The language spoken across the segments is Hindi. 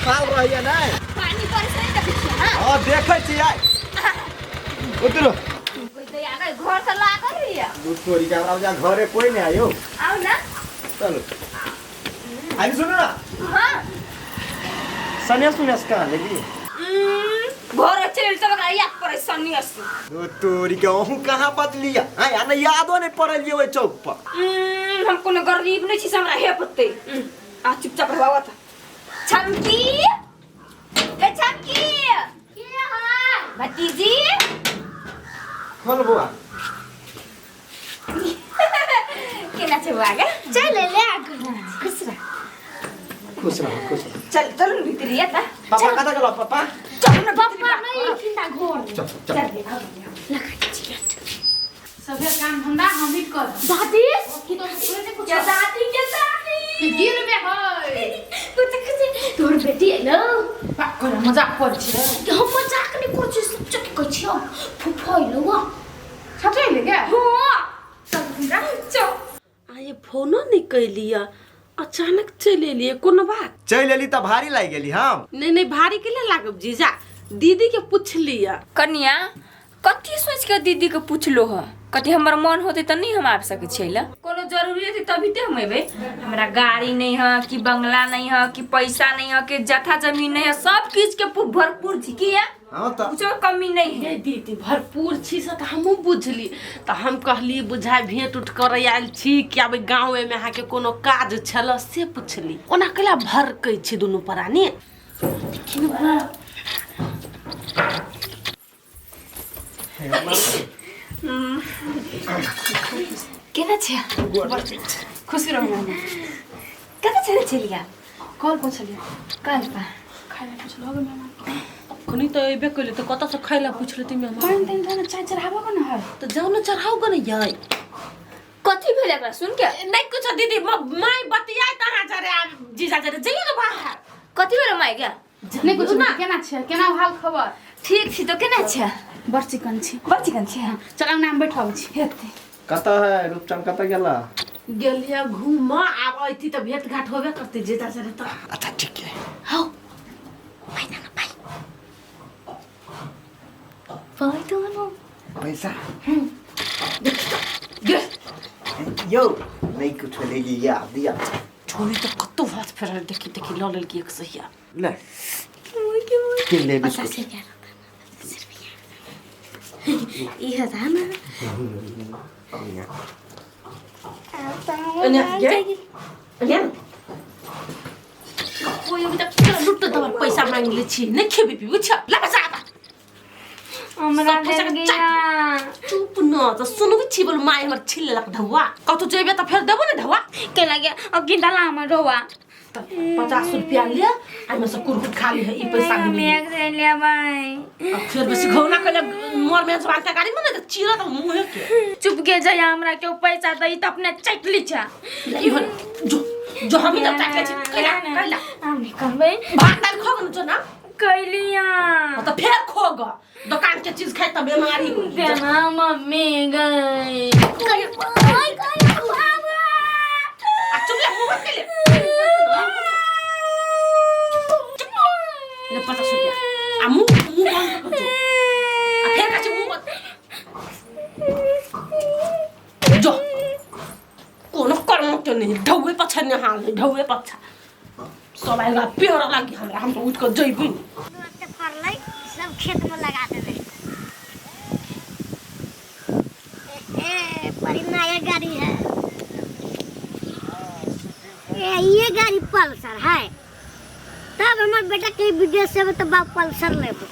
खाल रही है नहीं पानी बरसे त पीछे हां हां देखै छी आइ उतरो कोई तो आ गए घर से लागल रिया दूध चोरी के हमरा जा घरे कोई नहीं आयो आओ ना चलो आई सुनो ना हां सन्यास कहाँ लगी घर चल सब याद पड़े सन्यास दूध चोरी के हूं कहाँ बदलिया हां या न यादो नहीं पड़ल ये चौक पर हम कोनो गरीब नहीं छी हमरा हे पत्ते आ चुपचाप रहवा था छमकी ए छमकी के हां भतीजी खोल बुआ केना छै बुआ गे चल ले आ खुश रह चल चल भीतरिया ता पापा कता गेलो पापा चल ना पापा नहीं खिंदा घर चल लगा छी सबे काम धंधा हम ही कर दादी की तो पूरे ने कुछ क्या दादी गिर बे है कुछ तोर बेटी है ना कर मजाक कर छे हम मजाक नहीं कर छी सब चक कह छी फुफाइलो वा छटै ले के हां चल चल आये फोनो नहीं कैलिया अचानक चल एलिए कोनो बात चल एली त भारी लाग गेली हम नहीं भारी के लिए लागब जीजा दीदी के पूछ लिया कन्या कथी सोच के दीदी के पूछलो ह कथी हमर मन होते त नहीं हम आ सके छैला कोनो जरूरी है तभी ते हम एबे हमरा गाड़ी नहीं है कि बंगला नहीं है कि पैसा नहीं है कि जथा जमीन नहीं है सब चीज के भरपूर छी की है हां त कुछ कमी नहीं है ये दीदी भरपूर छी से त हमहु बुझली त हम कहली बुझाय भेंट उठ कर आयल छी कि अब गांव में आहा के कोनो काज छल से पूछली ओना कला भर कह छी दुनु परानी केना छै खुशी रहो केना छै चलिया कॉल पूछलिए काल पा खाइला पूछलो गे मेहमान खनी त एबे कइले त कत से खाइला पूछलती मैं पानी दिन खाना चाय चढ़ाबो को न है त जाऊ न चढ़ाऊ ग न याय कथी भेले एकरा सुन के नहीं कुछ दीदी माई बतियाय कहां जरे जीजा जरे जइयो न बाहर कथी भेले माय गे नहीं कुछ ना केना छे केना हाल खबर ठीक छी तो केना छै बड़ चिकन छी बड़ चिकन छै चल नाम बैठाउ छी हेते कता है रूपचंद कता गेला गेलिया घूम आब अइती त भेट घाट होबे करते जीजा जरे त अच्छा ठीक है हाउ पाई तो मनो पैसा यो नहीं कुछ लेगी या दिया छोरी त कत्तो हाथ फेरल देखि ल लेल की एक सहिया ले के ले बिस्कुट इहे था ना अने ये कोई अभी तक लुट त पैसा मांग ले छी नहीं खेबी पी बुझ ला पैसा आता हमरा दे गया चुप न त सुनबी छी बोल माय हमर छिले लक ढवा कतो जेबे त फेर देबो न ढवा के लगे अगी दला हमर रोवा 50 रुपया ले आई में से कुरकुट खा ली है ई पैसा मैं दे एक से ले भाई अब फिर बस घौना कले मोर में जवान का गाड़ी में न चीरा त मुंह के चुप के जाय हमरा के पैसा दई त अपने चटली छा इहन जो हम त चाटले छी कैला हम कहबे भात खो न जो ना कैलिया त फेर खो ग दुकान के चीज खाई त बीमारी हो देना मम्मी गई आ चुप ले मुंह के ले ले 50 रुपया आ मुंह बंद कर जो आ फेर का मुंह बंद जो कोनो कर्म के नहीं ढौवे पछा ने हाल ढौवे पछा सब आएगा पेड़ लागी हमरा हम तो उठ कर जइबी फरलै सब खेत में लगा देबे ए बड़ी नया गाड़ी है ये गाड़ी पल्सर है तब हमार बेटा के विदेश से तो बाप पल्सर लेबो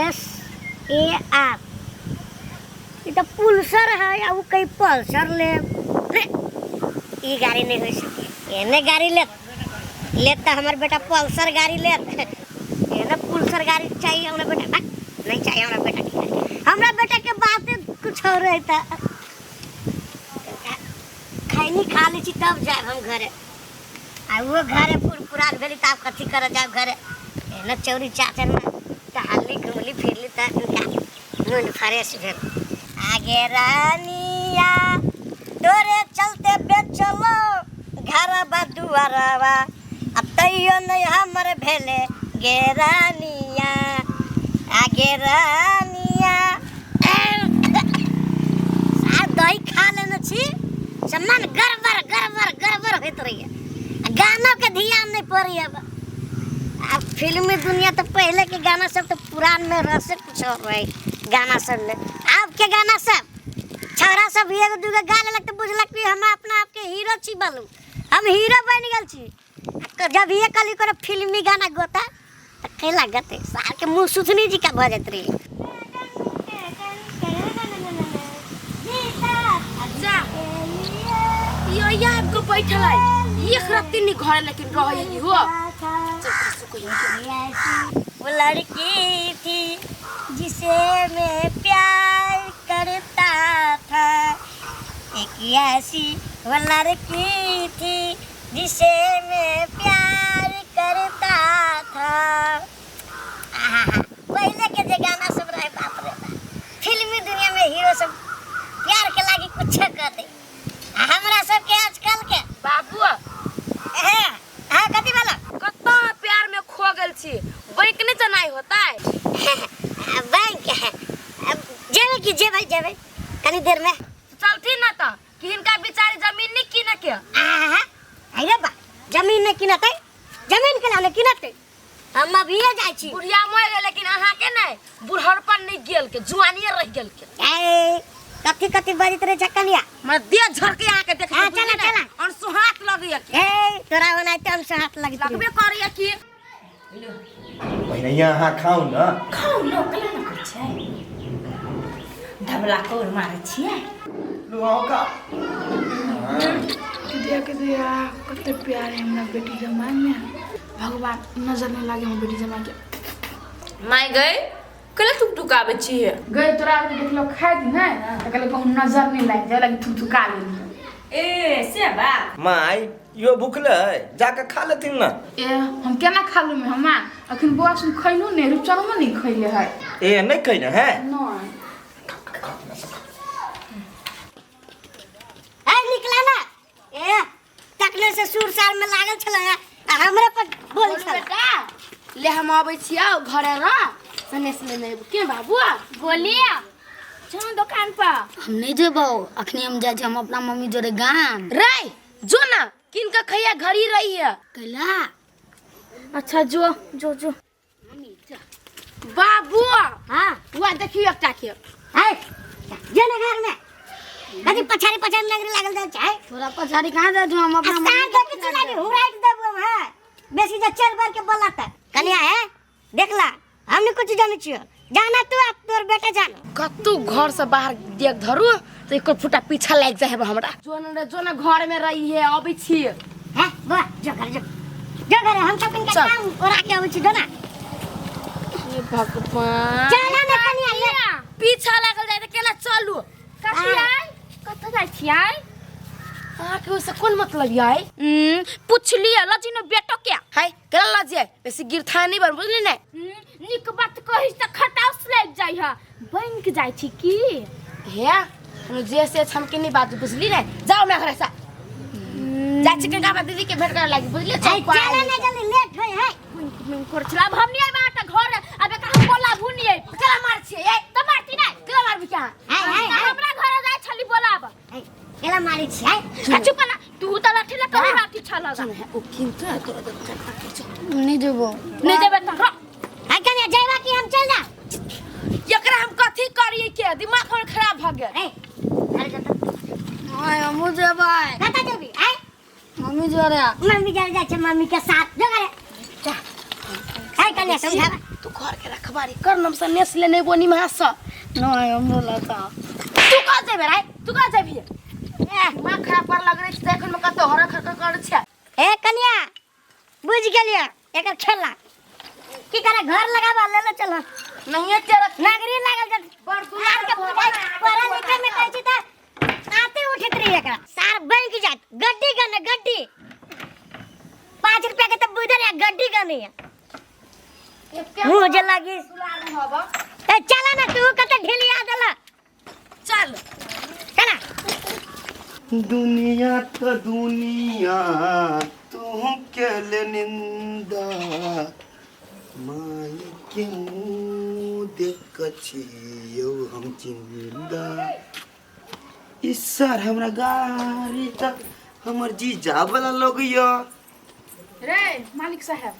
PLSAR ये तो पल्सर है या वो कहीं पल्सर ले ये गाड़ी नहीं हो सके एने गाड़ी ले तो हमारे बेटा पल्सर गाड़ी ले एने पल्सर गाड़ी चाहिए हमरा बेटा नहीं चाहिए हमरा बेटा की गाड़ी हमरा बेटा के बात कुछ और रहता खैनी खा ली तब जाए हम घरे आ वो घरे पुरान भेली तब कथी कर जाए घरे एने चौरी चाचर में टहली घुमली फिरली तब मन फ्रेश भेल आगे रानिया तोरे चलते बेचलो घरवा दुआरवा अब तैयो नहीं हमर भेले गेरानिया आगे रानिया दही खा लेना छी सम्मान गड़बड़ होइत रही गाना के ध्यान नहीं पड़ी अब फिल्मी दुनिया तो पहले के गाना सब तो पुरान में रस कुछ और रहे गाना सब ले अब के गाना सब छौरा सब एगो दूगो गाने लगते बुझलक कि हम अपना आपके हीरो छी बालू हम हीरो बन गेल छी जब ये कली करे फिल्मी गाना गोता तो कैला गते सार के मुंह सुथनी जी का भजत रही अच्छा यो यार को बैठल है एक रात नहीं घर लेकिन रही हो वो लड़की थी जिसे मैं प्यार करता था एक ऐसी वो लड़की थी जिसे मैं प्यार करता था पहले के जो गाना सब रहे बाप रे फिल्मी दुनिया में हीरो सब प्यार के लागी कुछ कर दे हमरा सब के आजकल के बाबू हां कथी वाला कत्ता प्यार में खो गेल छी बैंक नहीं चनाई होता है बैंक है जेबे की जेबे कनी देर में चलती ना तो कि इनका बेचारी जमीन नहीं कीने के अरे बा जमीन नहीं कीनते जमीन के लाने कीनते हम अभी जाई छी बुढ़िया मर गेल लेकिन अहाँ के नहीं बुढ़हरपन नहीं गेल के जुआनिए रह गेल के ए कथी बजित रे छकनिया मैं दे झरके आके देख हां चला और सुहात लगिया के ए तोरा बनाते हम से हाथ लगी लगबे करिया की पहिने यहाँ खाऊ न खाऊ न कला न कर छै धबला कोर मारे छियै लुआओ का देख दिया कते प्यार है हमरा बेटी जमाई में भगवान नजर नहीं लागे हम बेटी जमाई के माय गए कला टुकटुकाबे छियै गए तोरा के देख लो खाइ दी ना त कहले कहूं नजर नहीं लाग जाए लगी थुथुका ले ए से बा माय यो भूखले जाके खा लेथिन न ए हम केना खा लू में हमा अखन बुआ सुन खइनु ने रुचनमा नहीं खइले है ए नहीं कहिने है नहीं ए निकला ना ए तकले से सुरसार में लागल छले हमरा पर बोल छले बेटा ले हम आबै छियै घरे र सनेस लेने के बाबू बोलिए चल दुकान पर हम नहीं जेबो अखनी हम जाय हम अपना मम्मी जोरे गाम रे जो ना किनका खैया घड़ी रही है कैला अच्छा जो बाबू हां हुआ देखियो एकटा के है जेने घर में कदी पछाड़ी नगरी लागल जाय छै तोरा पछाड़ी कहां जा तू हम अपना अस्तार के किछ लागे हुराइट देबो है बेसी जे चल बार के बोलाता कन्या है देखला हमने कुछ जाने छियो जाना तू अब तोर बेटा जान कतु घर से बाहर देख धरू तो एक फुटा पीछा लाग जाए हमरा जो ना घर में रही है अबै छी है बा जो घर हम सब इनका चल। काम ओरा के आबै छी ना हे भगवान चला ना कन्या ले पीछा लागल जाए त केना चलू कथी आई कत जाय छी आई आके उसे कोन मतलब आई पूछली लजिनो बेटो क्या है केना लजिए बेसी गिरथा नहीं बन बुझली ने निक बात कहि त खटाउस लाग जाय है बैंक जाय छी की हे हम जैसे छमके नहीं बात बुझली ने जाओ मैं घर से जा चिकन का दीदी के भेट कर लागी बुझली चला ना जल्दी लेट होय है कर छला अब हम नहीं आबा त घर अबे कहां बोला भुनिए केला मार छी ए त मारती नहीं केला मारबी क्या है हमरा घर जाय छली बोलाब केला मारी छी है चुप ना तू त लाठी ला कभी लाठी छला ओ किंतु तोरा नहीं देबो नहीं देबे त है कन्या जाइबा कि हम चल जा एकरा हम कथी करिए के दिमाग हमर खराब भ गेल ए घर जा आय हमु जेबै कता जेबी है मम्मी जोरे मम्मी जा छै मम्मी के साथ जो करे जा है कन्या समझा तू घर के रखबारी कर नम से नेस लेने बोनी महास नहीं हमरो लता तू का जेबे रे तू का जेबी दिमाग खराब पर लग रही छै एखन में कतो हर खर कर छै ए कन्या बुझ गेलिया एकर खेला की करे घर लगाबा ले ले चलो नहीं तेरा नगरी लागल जब बड़ दुलार के पढ़ा लिखा में कहै छी त आते उठत रही एकरा सार बैंक जात गड्डी गने गड्डी 5 रुपया के त बुझर या गड्डी गने मुझे लगी ए चला ना तू कते ढिलिया देला चल चला दुनिया तो दुनिया तू के ले निंदा माई के मुंह देख छियो हम जिंदा इस सर हमरा गाड़ी तक हमर जीजा वाला लोग यो रे मालिक साहब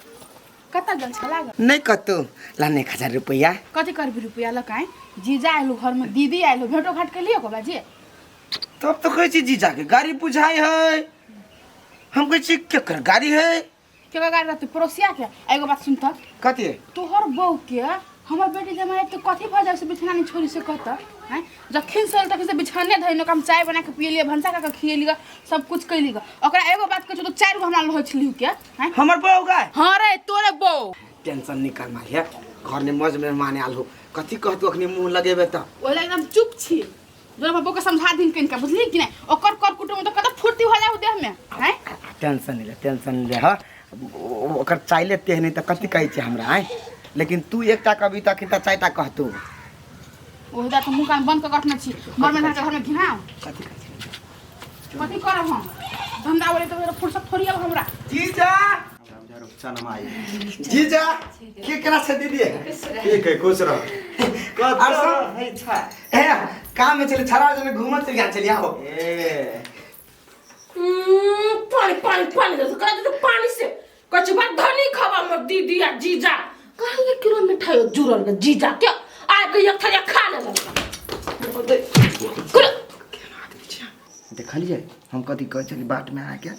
कता गल छ लाग नहीं कतो लाने 1000 रुपया कति करबी रुपया लगाए जीजा आइलो घर में दीदी आइलो भेटो घाट के लिए को बाजी तब तो कहै छी जीजा के गाड़ी बुझाई है हम कहै छी केकर गाड़ी है के गाड़ी रहते पड़ोसिया के एगो बात सुन त कथी तोहर बहू के हमर बेटी जमाई तो कथी भ जाय से बिछाना नहीं छोड़ी से कहता हैं जखिन से तक से बिछाने धइनो काम चाय बना के पिए लिए भंसा का खिएली सब कुछ कैली ओकरा एगो बात कह तो 4 गो हमरा लहै छली के हैं हमर बहू गाय हां रे तोरे बहू टेंशन निकाल मारिया घर में मौज में माने आल हो कथी कहतु अखनी मुंह लगेबे त ओला एकदम चुप छी जोरा बाबू के समझा दिन किनका बुझली कि नहीं ओकर कर कुटुम तो कत फुर्ती हो जाऊ देह में हैं टेंशन ले ह ओकर चाइले तेह नहीं त कथी कहै छी हमरा हैं लेकिन तू एकटा कविता किता चारटा कहतु ओहिदा तो मुंह कान बंद कर रखना छी मर में घर में घिनाओ कथी करब हम धंधा वाले तो फुर्सत थोड़ी अब हमरा जीजा जीजा के करा से दीदी ठीक है खुश रहो कत है छ ए काम में चले छरा जने घूमत चल गया चलिया हो ए पानी दे करा तो पानी से कुछ बात धनी खावा मत दीदी या जीजा कहां 1 किलो मिठाई जुरल के जीजा क्या आ के एक थरिया खा ले देख लिये हम कथी कह चली बाट में आ के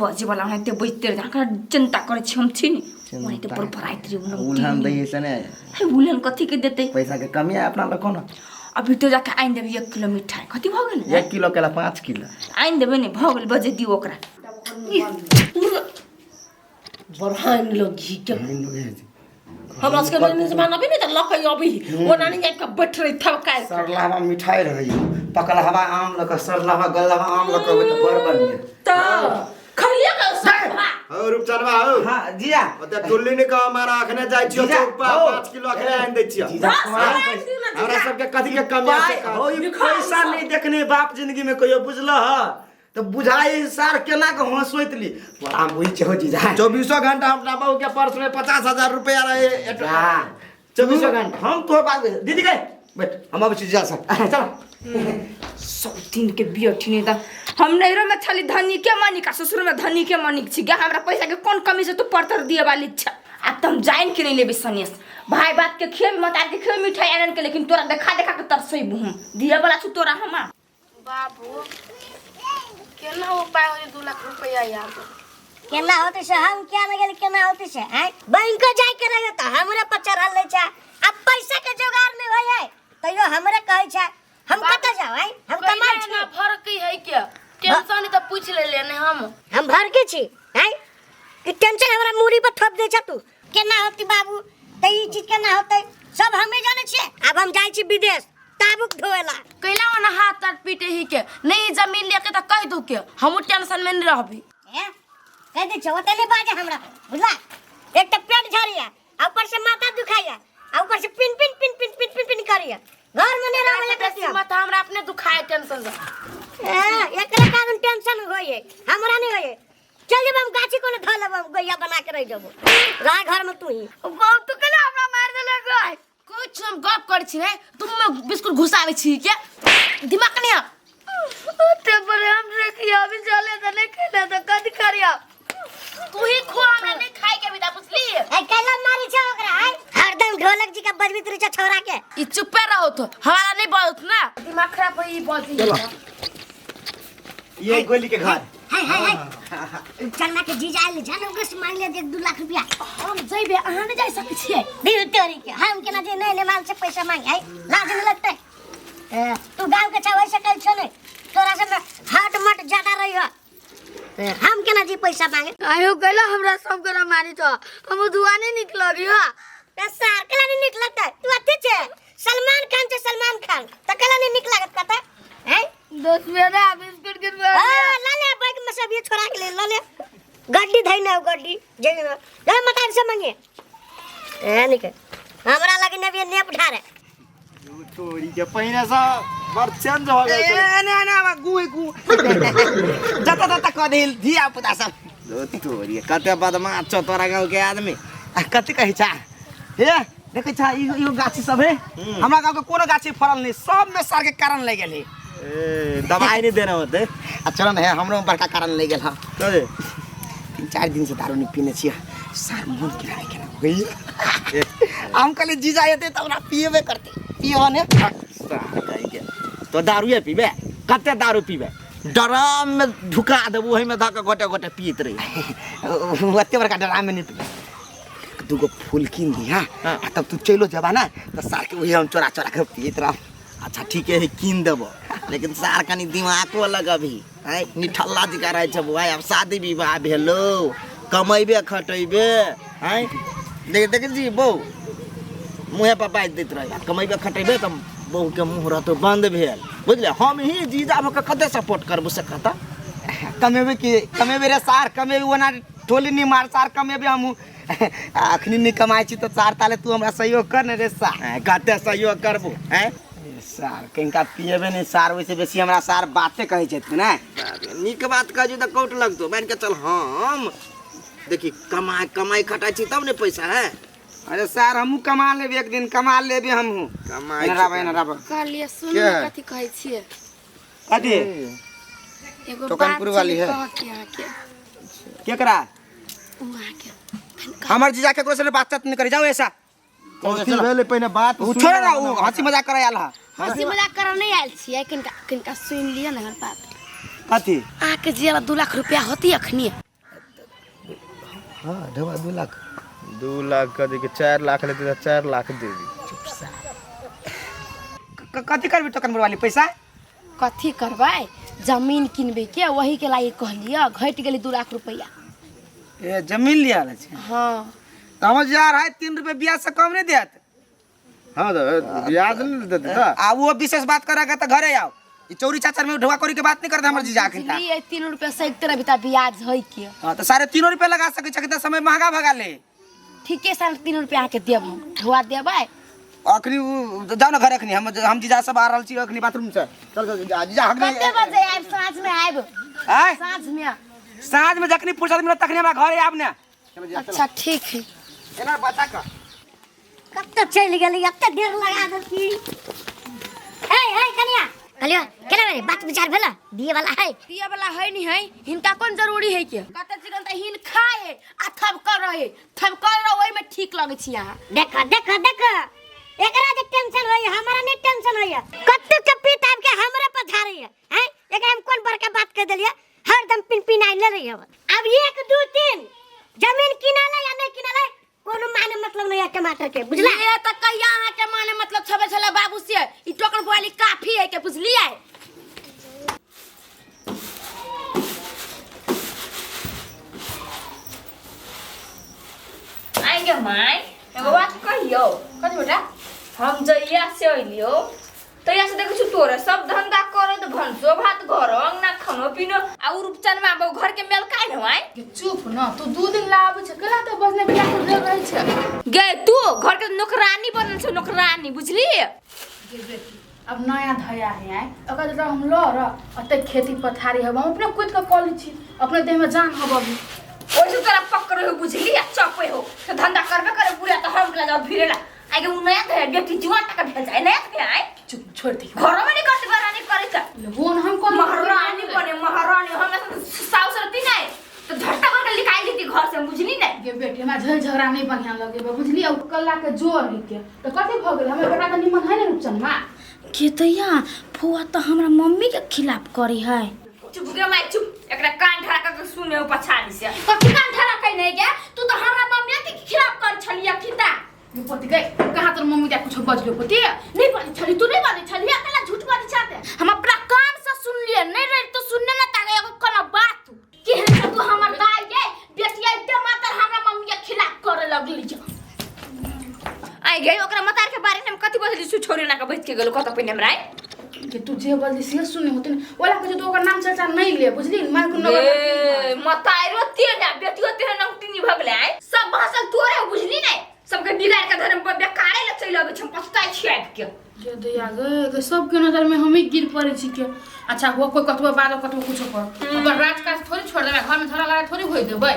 बजे वाला है ते बैठते जाकर चिंता करे छी हम छी नी वही तो पर भराइत रे उल्हन दई से ने है उलन कथी के देते पैसा के कमी है अपना लोग कोन अभी तो जाके आइन देबे 1 किलो मिठाई कथी भ गेल 1 किलो केला 5 किलो आइन देबे ने भ गेल बजे दियो ओकरा बरहान लोग घी के हमरा सबके में जमाना भी नहीं त लखै अभी वो नानी जाके बैठ रही थब काय सरलावा मिठाई रही पकल हवा आम लक सरलावा गलवा आम लक तो बड़ बढ़िया त खलिया का सब हो रूपचनवा हो हां जिया ओते टुल्ली ने का हमारा अखने जाय छियो चौक पर 5 किलो अखने आन दे छियो हमरा सबके कथी के कमी है हो ई पैसा नहीं देखने बाप जिंदगी में कहियो बुझलो ह तो बुझाई सार केना के हंसोइत ली बड़ा मुई छो जीजा 24 घंटा अपना बहू के पर्स में 50,000 रुपया रहे 24 घंटा हम तो बात दीदी के बैठ हम अब जीजा सब चल सब दिन के बियठी ने त हम नैरो में छली धनी के मानी का ससुर में धनी के मानी छी गे हमरा पैसा के कोन कमी से तू परतर दिए वाली छ आ तुम जाइन के नहीं लेबे सनेस भाई बात के खेब मत आके खेब मिठाई आनन के लेकिन तोरा देखा के तरसई बुम दिए वाला छु तोरा हम बाबू केना उपाय हो 2 लाख रुपया यार केना होते से हम क्या लगे केना होते से हैं बैंक जाय के रहे त हमरा पर चढ़ल ले छ अब पैसा के जुगाड़ में होय है तइयो हमरा कहै छ हम कत जाओ हैं हम कमाई छी फर्क की है क्या टेंशन त पूछ ले लेने हम भर के छी हैं कि टेंशन हमरा मूड़ी पर थोप दे छ तू केना होती बाबू त ई चीज केना होतै सब हमें जाने छी अब हम जाय छी विदेश ताबुक धोएला कैला ना हाथ तार पीटे ही के नहीं जमीन लेके त कह दू के हम टेंशन में नहीं रहबी हैं कह दे छ ओतले बाजे हमरा बुझला एक त पेट झरिया ऊपर से माथा दुखाया ऊपर से pin pin pin pin pin pin pin करिया घर में नहीं रहले कति माथा हमरा अपने दुखाए टेंशन से एकरा कारण टेंशन होए हमरा नहीं होए चल जब हम गाछी कोने ध लेब गैया बना के रह जबो रह घर में तू ही बहुत तो कला हमरा मार देले गय कुछ हम गप कर छी रे तुम में बिस्कुट घुसावे छी के दिमाग नहीं ते पर हम रे कि अभी चले त नहीं खेले त कद करिया तू ही खो हमरा नहीं खाए के बिना बुझली ए कैला मारी छ ओकरा है हरदम ढोलक जी का बजबित रही छ छोरा के ई चुप रहो तो हमारा नहीं बहुत ना दिमाग खराब होई बोलती ये गोली के घर हाय चलना के जीजा आइल जान ओकरा से मांग ले 1-2 लाख रुपया हम जइबे अहाँ नहीं जाय सकै छियै दिल तोरी के हम केना जे नहीं माल से पैसा मांगे है लाज नहीं लगते तू गांव के छावै से कल छने तोरा से हट मट ज्यादा रही हो हम केना जी पैसा मांगे आयो गला हमरा सब करा मारी तो हम दुआने निकलगी हो पैसा केना नहीं निकलता तू अथि छे सलमान खान त केना नहीं निकलत पता है दोस्त मेरा बिस्कुट के ला ले बैग में सब ये छोरा के ले ला ले गड्डी धइना गड्डी जे मकान से मांगे ए निके हमरा लगे ने नेप ढारे तोरी के पहिने से बर चेंज हो गए ना गु जता क दिल धिया पुता सब तोरी कते बदमाश छ तोरा गांव के आदमी कति कहै छ हे देखै छ यो गाछी सब है हमरा गांव के कोनो गाछी फरल नहीं सब में सर के कारण ले गेल ए दवाई नहीं देना होते चल न है हमरो बड़का कारण ले गेल ह कहे 3-4 दिन से दारू नहीं पीने छिया सर मन गिरा के हो गई हम कल जीजा आते तब ना पिएबे करते पियो ने तो दारू पीबे कते दारू पीबे ड्राम में ढुका देबू ओहि में धक गोटे गोटे पीत रही ओते बड़का ड्राम में नहीं पी दूगो फूल कीन दी हां तब तू चलो जबा ना तो सार के वही हम चोरा चोरा के पीत रह अच्छा ठीक है कीन देबो लेकिन सार कनी दिमागो लग अभी है निठल्ला जिका रहे छ बुआ अब शादी विवाह भेलो कमैबे खटैबे है देख जी बौ मुहे पर बाज दैत रहे कमैबे खटैबे त बहू के मुंह रहतो बंद भेल बुझले हम ही जीजा भक कते सपोर्ट करबो से कहता कमेबे रे सार कमेबे वना टोली नहीं मार सार कमेबे हम अखनी नहीं कमाई छी तो सार ताले तू हमरा सहयोग कर ने रे सार कते सहयोग करबो हैं सार कनका पिएबे नहीं सार वैसे बेसी हमरा सार बातें कहै छथि ना नीक बात कहै त कोट लगतो मान के चल हम देखी कमाई खटाई छी तब ने पैसा है अरे सार हमहू कमा लेबे एक दिन कमा लेबे हमहू कमाई ना राब कहलिए सुन कथि कहै छियै कथि एगो टोकनपुर वाली है के केकरा वहां के हमर जीजा के कोसे बातचीत नहीं करे जाओ ऐसा कथि भेले पहिने बात उ छोड़ ना उ हंसी मजाक करे आल हा हंसी मजाक कर नहीं आयल छियै किनका सुन लियो ना हमर बात कथि आके जेला 2 लाख रुपया होती अखनी हां ढवा 2 लाख 2 लाख का दे के 4 लाख लेते 4 लाख दे दी कथि करबी टोकनपुर वाली पैसा कथी करबै जमीन किनबे के वही के लागि कहलिए घट गेली 2 लाख रुपया ए जमीन लिया छै हां तो हम जा रहा है 3 रुपए ब्याज से कम नहीं देत हां तो ब्याज नहीं देते त आ वो विशेष बात करेगा तो घरे आओ ई चोरी चाचर में ढवा करी के बात नहीं करते हमर जीजा अखन ता ये 3 रुपया से एक तरह बिता ब्याज है के हां तो 3.5 रुपए लगा सके छ कितना समय महंगा भगा ले ठीक है 3.5 रुपया आके देब हम ढवा देबै अखनी जाओ ना घर अखनी हम जीजा सब आ रहल छी अखनी बाथरूम से चल जीजा हम कते बजे आइब साँझ में आइब आय साँझ में जखनी फुर्सत मिलत तखनी हमरा घरे आब ने अच्छा ठीक है एना बता का कत्ते चल गेली एते देर लगा देलकी ए कनिया कहलियो केना रे बात विचार भेला दिए वाला है नहीं है हिनका कौन जरूरी है के कते चिकन त हिन खाए आ थब कर रहे ओइ में ठीक लगे छी यहां देख एकरा जे टेंशन होय हमरा नहीं टेंशन होय कत्ते के पीत आब के हमरे पर झारे है एकरा हम कोन बड़का बात कह देलिए हरदम पिन आई ले रही अब 1 2 3 जमीन किनाला या नहीं किनाला कोनो माने मतलब नहीं है टमाटर के बुझला ये त कहिया अहाँ के माने मतलब छबे छले बाबू से ई टोकन बोली काफी है के बुझलिए आएंगे माय एगो बात कहियो कथि बेटा हम जइया से अइलियो तो यहाँ से देखो छु तोरे सब धंधा करे तो भंसो भात घर अंगना खानो पीनो आ रूपचन में आबो घर के मेल काई न भाई चुप न तू 2 दिन ला आबे छ केला त बजने बिया कर दे रहे छ गे तू घर के नौकरानी बनल छ नौकरानी बुझली अब नया धया है अगर जरा हम लो र अते खेती पथारी है हम अपने खुद का कॉलेज छी अपने देह में जान हब अभी ओइसे तोरा पकड़ हो बुझली आ चपे हो तो धंधा करबे करे बुढ़ा तो हम लगा फिरेला आगे उ नया धया बेटी जुआ टका भेल जाए नया के आए चुप छोड़ दे घर में नहीं करते बरानी करे का बोन हम कौन महारानी बने महारानी हम साउस रहती नहीं तो झटका करके निकाल दी थी घर से बुझली नहीं गे बेटी हमरा झल झगड़ा नहीं बढ़िया लगे बुझली अब कल्ला के जोर है के तो कथि भ गेल हमर बेटा त निमन है ने रूपचन मा के तैया फुआ तो हमरा मम्मी के खिलाफ करी है चुप गे माय चुप एकरा कान ठड़ा के सुने पछाड़ी से कथि कान ठड़ा कहि नहीं गे तू तो हमरा मम्मी के खिलाफ कर छलिया खिता ये पति गए कहां तोर मम्मी जा कुछ बजलो पति नहीं बोली छली तू नहीं बोली छली अकेला झूठ बोली चाहते हम अपना कान से सुन लिए नहीं रे तो सुनने ना तागे एगो कला बात के है तू हमर गाय के बेटिया इते मातर हमरा मम्मी के खिलाफ करे लगली छ आई गई ओकरा मतार के बारे में कथि बोलली छु छोरे ना के बैठ के गेलो कत पहिने हमरा कि तू जे बजली से सुने होते न ओला के तो ओकर नाम चर्चा नहीं ले बुझली मार को नगर मतारो तेरा बेटियो तेरा नंगटिनी भगले आई सब भाषण तोरे बुझली नहीं सबके बिगाड़ के धर्म पर बेकारे ल चल आबे छ पछताई छिए के के दैया गे तो सबके नजर में हम ही गिर पड़े छी के अच्छा हो कोई कतबो बात कतबो कुछ कर अपन राजकाज थोड़ी छोड़ देबे घर में झगड़ा लड़ाई थोड़ी होई देबै